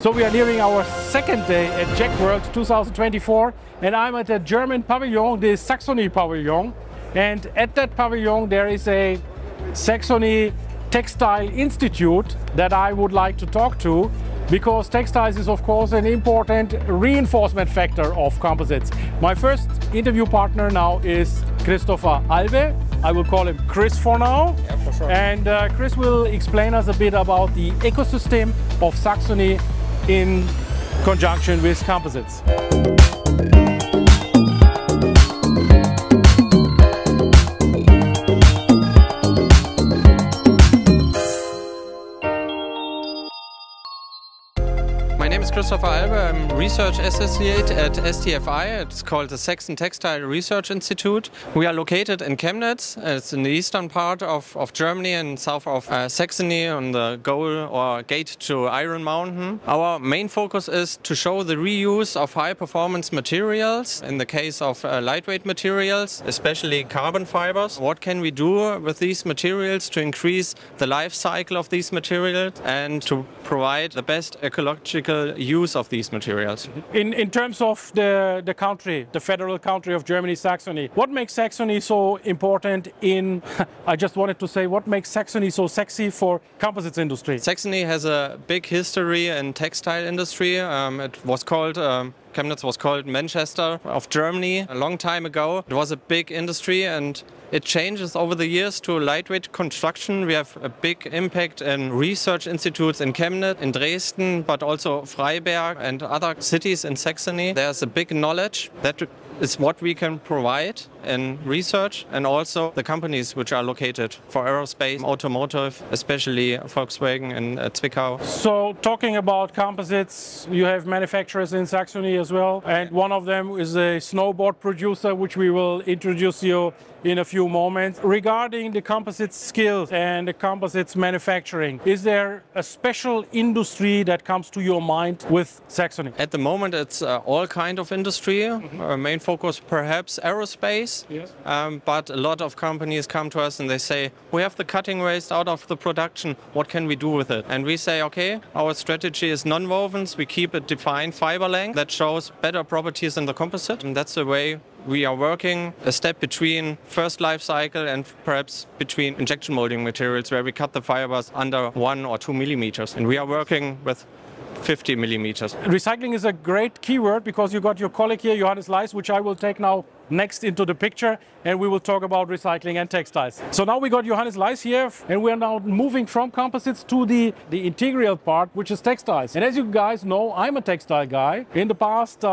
So we are nearing our second day at JEC World 2024, and I'm at the German pavilion, the Saxony pavilion. And at that pavilion there is a Saxony Textile Institute that I would like to talk to, because textiles is of course an important reinforcement factor of composites. My first interview partner now is Christopher Alve. I will call him Chris for now. Yeah, for sure. And Chris will explain us a bit about the ecosystem of Saxony in conjunction with composites. My name is Christopher Alve. I'm Research Associate at STFI. It's called the Saxony Textile Research Institute. We are located in Chemnitz. It's in the eastern part of Germany and south of Saxony on the goal or gate to Iron Mountain. Our main focus is to show the reuse of high performance materials. In the case of lightweight materials, especially carbon fibers. What can we do with these materials to increase the life cycle of these materials and to provide the best ecological use of these materials. In terms of the country, the federal country of Germany, Saxony, what makes Saxony so important in, I just wanted to say, what makes Saxony so sexy for composites industry? Saxony has a big history in textile industry. It was called Chemnitz was called Manchester of Germany a long time ago. It was a big industry and it changes over the years to lightweight construction. We have a big impact in research institutes in Chemnitz, in Dresden, but also Freiberg and other cities in Saxony. There's a big knowledge that is what we can provide in research, and also the companies which are located for aerospace, automotive, especially Volkswagen and Zwickau. So talking about composites, you have manufacturers in Saxony as well, and one of them is a snowboard producer, which we will introduce you in a few moments. Regarding the composite skills and the composites manufacturing, is there a special industry that comes to your mind with Saxony? At the moment it's all kind of industry. Main focus perhaps aerospace. Yes. But a lot of companies come to us and they say, we have the cutting waste out of the production, what can we do with it? And we say, okay, our strategy is non-wovens, we keep a defined fiber length that shows better properties than the composite, and that's the way we are working, a step between first life cycle and perhaps between injection molding materials, where we cut the fibers under 1 or 2 millimeters, and we are working with 50 millimeters. Recycling is a great keyword, because you got your colleague here, Johannes Leis, which I will take now next into the picture, and we will talk about recycling and textiles. So now we got Johannes Leis here, and we are now moving from composites to the integral part, which is textiles. And as you guys know, I'm a textile guy. In the past,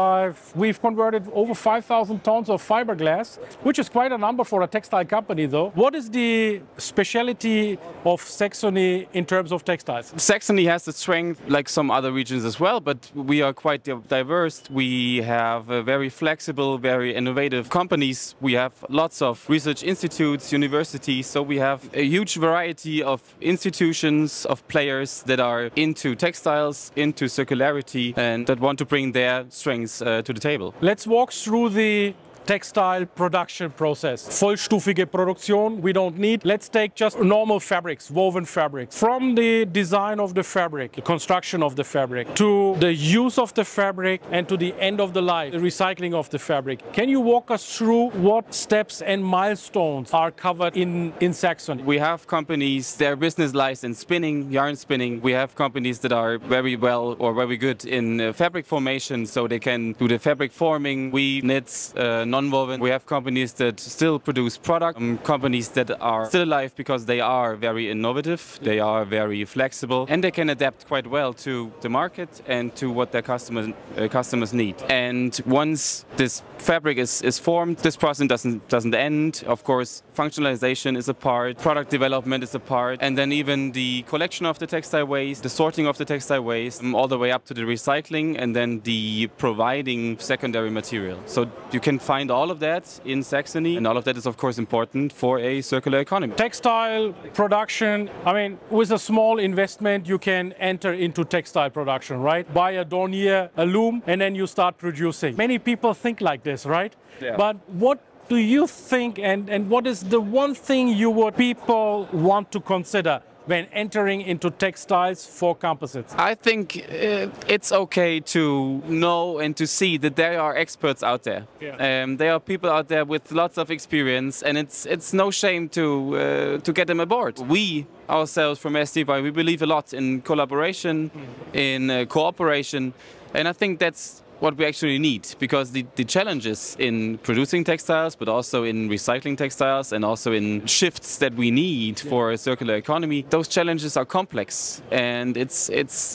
we've converted over 5,000 tons of fiberglass, which is quite a number for a textile company though. What is the speciality of Saxony in terms of textiles? Saxony has the strength like some other regions as well, but we are quite diverse. We have a very flexible, very innovative companies. We have lots of research institutes, universities, so we have a huge variety of institutions, of players that are into textiles, into circularity, and that want to bring their strengths to the table. Let's walk through the textile production process. Vollstufige Produktion we don't need. Let's take just normal fabrics, woven fabrics. From the design of the fabric, the construction of the fabric, to the use of the fabric, and to the end of the life, the recycling of the fabric. Can you walk us through what steps and milestones are covered in Saxony? We have companies, their business lies in spinning, yarn spinning. We have companies that are very well or very good in fabric formation, so they can do the fabric forming, weave, knits, non-woven. We have companies that still produce product, companies that are still alive because they are very innovative, they are very flexible, and they can adapt quite well to the market and to what their customers need. And once this fabric is formed, this process doesn't end. Of course, functionalization is a part, product development is a part, and then even the collection of the textile waste, the sorting of the textile waste, all the way up to the recycling, and then the providing secondary material. So you can find all of that in Saxony, and all of that is of course important for a circular economy. Textile production, I mean, with a small investment you can enter into textile production, right? Buy a denier, a loom, and then you start producing. Many people think like this, right? Yeah. But what do you think, and what is the one thing you would people want to consider when entering into textiles for composites? I think it's okay to know and to see that there are experts out there. Yeah. There are people out there with lots of experience, and it's no shame to get them aboard. We ourselves from STFI, we believe a lot in collaboration, in cooperation, and I think that's what we actually need, because the challenges in producing textiles, but also in recycling textiles and also in shifts that we need for a circular economy, those challenges are complex, and it's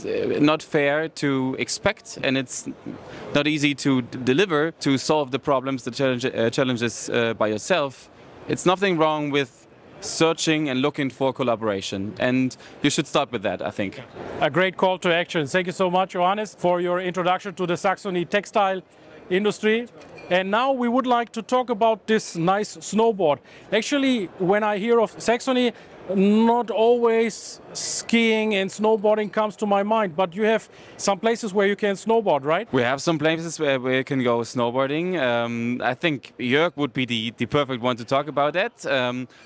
not fair to expect, and it's not easy to deliver to solve the problems, the challenges by yourself. It's nothing wrong with searching and looking for collaboration, and you should start with that, I think. A great call to action. Thank you so much, Johannes, for your introduction to the Saxony textile industry. And now we would like to talk about this nice snowboard. Actually, when I hear of Saxony, not always skiing and snowboarding comes to my mind, but you have some places where you can snowboard, right? We have some places where you can go snowboarding. I think JEC would be the perfect one to talk about that.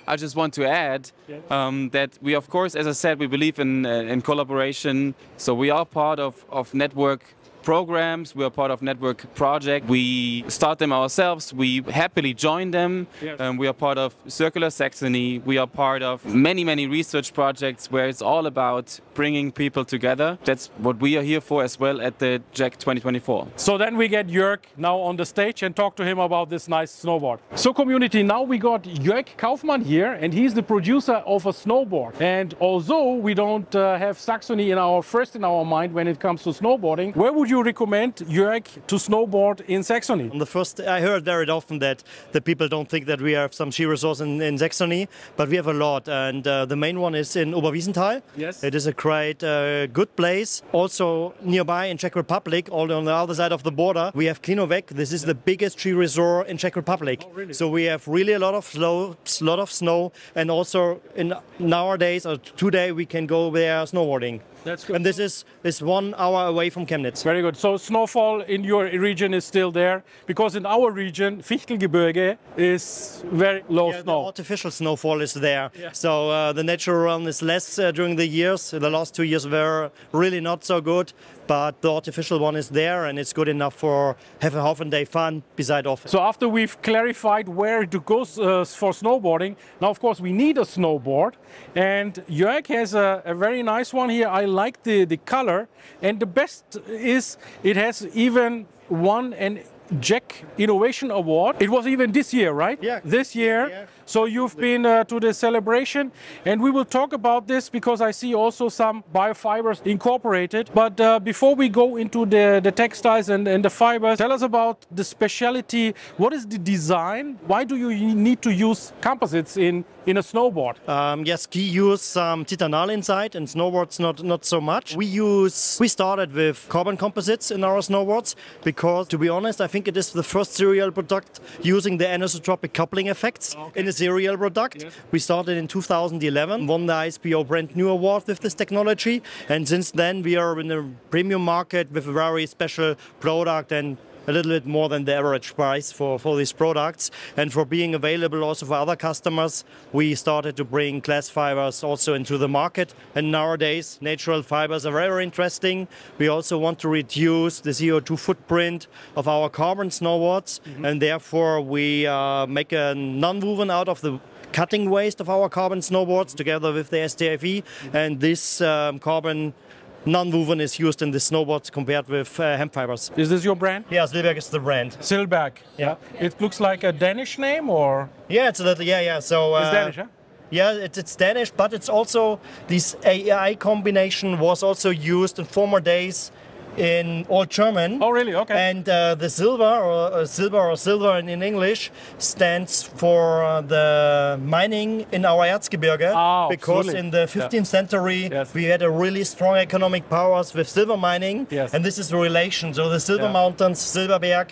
I just want to add that we, of course, as I said, we believe in collaboration. So we are part of network programs, we are part of network projects. We start them ourselves, we happily join them. Yes. We are part of Circular Saxony, we are part of many research projects where it's all about bringing people together. That's what we are here for as well at the JEC 2024. So then we get JEC now on the stage and talk to him about this nice snowboard. So community, now we got JEC Kaufmann here, and he's the producer of a snowboard. And although we don't have Saxony in our mind when it comes to snowboarding, where would you recommend JEC to snowboard in Saxony? On the first, I heard very often that the people don't think that we have some ski resorts in Saxony, but we have a lot, and the main one is in Oberwiesenthal. Yes. It is a great, good place. Also nearby in Czech Republic, all on the other side of the border, we have Klinovec. This is the biggest ski resort in Czech Republic. Oh, really? So we have really a lot of snow, and also nowadays or today we can go there snowboarding. That's good. And this is 1 hour away from Chemnitz. Very good. So snowfall in your region is still there, because in our region, Fichtelgebirge is very low The snow. artificial snowfall is there. Yeah. So the natural one is less during the years. The last 2 years were really not so good, but the artificial one is there, and it's good enough for have a half a day fun beside office. So after we've clarified where to go for snowboarding, now of course we need a snowboard, and JEC has a very nice one here. I like the color, and the best is it has even won an JEC Innovation Award. It was even this year, right? Yeah. This year. Yeah. So you've been to the celebration, and we will talk about this because I see also some biofibers incorporated. But before we go into the textiles and the fibers, tell us about the specialty. What is the design? Why do you need to use composites in a snowboard? Yes, ski use some titanal inside, and snowboards not so much. We started with carbon composites in our snowboards because, to be honest, I think it is the first serial product using the anisotropic coupling effects in a serial product. Yes. We started in 2011, won the ISPO Brand New Award with this technology, and since then we are in a premium market with a very special product and a little bit more than the average price for these products. And for being available also for other customers, we started to bring glass fibers also into the market. And nowadays, natural fibers are very interesting. We also want to reduce the CO2 footprint of our carbon snowboards, and therefore we make a non-woven out of the cutting waste of our carbon snowboards together with the STFI, and this carbon non-woven is used in the snowboards compared with hemp fibers. Is this your brand? Yeah, Silberg is the brand. Silberg. Yeah. It looks like a Danish name, or? Yeah, it's a little, yeah. So It's Danish, huh? yeah, it's Danish, but it's also this AI combination was also used in former days in Old German. Oh, really? Okay. And the silver in English stands for the mining in our Erzgebirge, because absolutely. in the 15th century Yes. we had a really strong economic powers with silver mining, Yes. and this is the relation. So the Silver Yeah. Mountains, Silberberg,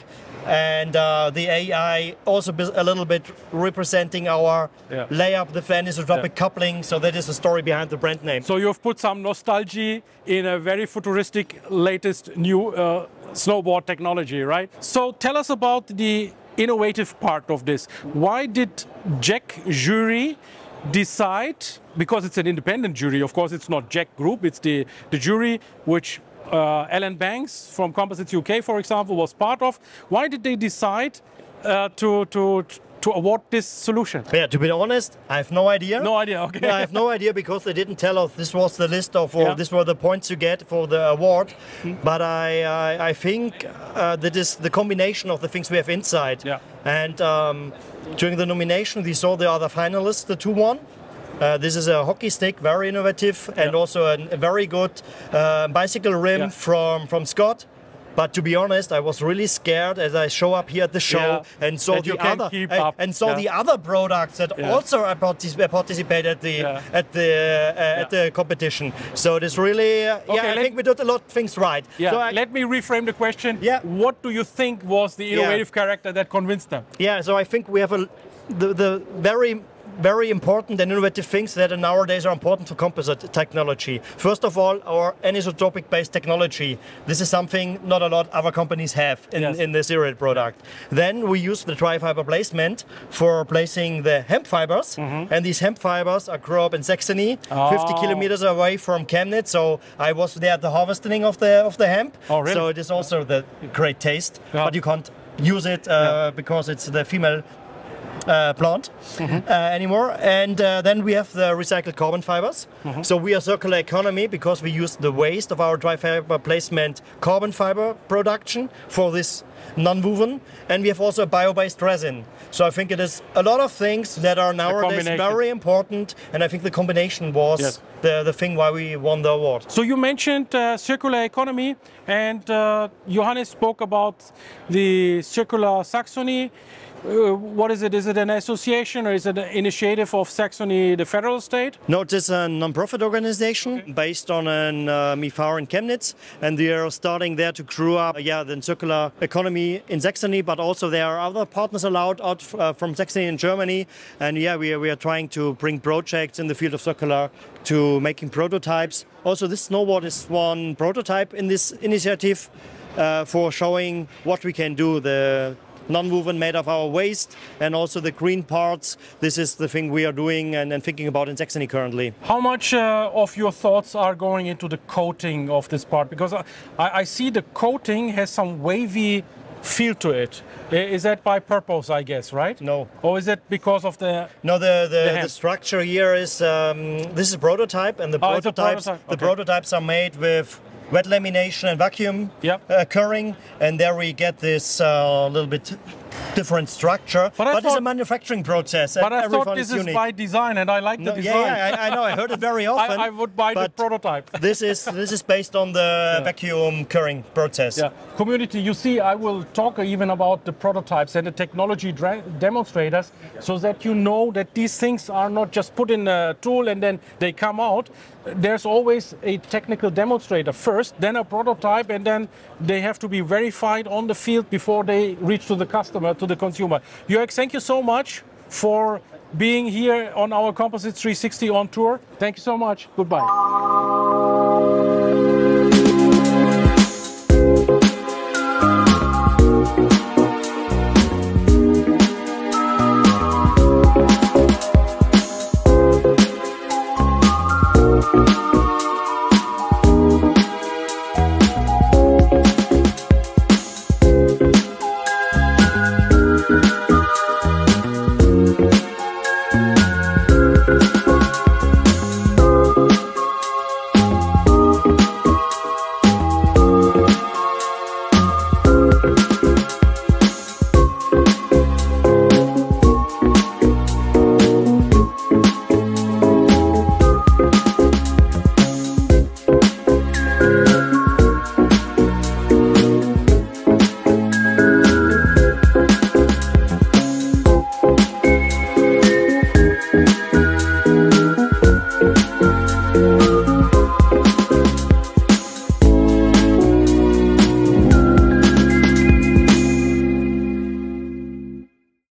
and the AI also a little bit representing our layup, the anisotropic coupling. So that is the story behind the brand name. So you've put some nostalgia in a very futuristic, latest new snowboard technology, right? So tell us about the innovative part of this. Why did JEC jury decide, because it's an independent jury, of course it's not JEC Group, it's the jury which Alan Banks from Composites UK, for example, was part of. Why did they decide to award this solution? Yeah, to be honest, I have no idea. No idea, okay. Yeah, I have no idea because they didn't tell us this was the list of, or this were the points you get for the award. But I think that is the combination of the things we have inside. Yeah. And during the nomination, we saw the other finalists, the 2-1. This is a hockey stick, very innovative, and also a very good bicycle rim from Scott. But to be honest, I was really scared as I show up here at the show and saw the other products that also participate at the competition. So it is really I think we did a lot of things right. Yeah. So let me reframe the question. Yeah. What do you think was the innovative character that convinced them? Yeah. So I think we have the very important and innovative things that nowadays are important for composite technology. First of all, our anisotropic-based technology. This is something not a lot of other companies have in the serial product. Then we use the dry fiber placement for placing the hemp fibers, and these hemp fibers are grown up in Saxony, 50 kilometers away from Chemnitz. So I was there at the harvesting of the hemp. Oh, really? So it is also the great taste, but you can't use it because it's the female plant anymore. And then we have the recycled carbon fibers. So we are circular economy because we use the waste of our dry fiber placement carbon fiber production for this non-woven, and we have also a bio-based resin. So I think it is a lot of things that are nowadays very important, and I think the combination was the thing why we won the award. So you mentioned circular economy, and Johannes spoke about the circular Saxony. What is it? Is it an association or is it an initiative of Saxony, the federal state? No, it is a non-profit organization based on an MIFAR in Chemnitz, and they are starting there to grow up the circular economy in Saxony, but also there are other partners allowed out from Saxony in Germany, and we are trying to bring projects in the field of circular to making prototypes. Also, this snowboard is one prototype in this initiative for showing what we can do. The non-woven made of our waste, and also the green parts. This is the thing we are doing and thinking about in Saxony currently. How much of your thoughts are going into the coating of this part? Because I see the coating has some wavy feel to it. Is that by purpose, I guess, right? No. Or is it because of the... No, the structure here is, this is a prototype, and the prototypes are made with wet lamination and vacuum curing, and there we get this little bit different structure. But it's a manufacturing process. But I thought this is by design, and I like the design. Yeah, I know. I heard it very often. I would buy the prototype. This is based on the vacuum curing process. Yeah. Community, you see, I will talk even about the prototypes and the technology demonstrators, so that you know that these things are not just put in a tool and then they come out. There's always a technical demonstrator first, then a prototype, and then they have to be verified on the field before they reach to the customer, to the consumer. Jörg, thank you so much for being here on our Composites 360 on tour. Thank you so much. Goodbye.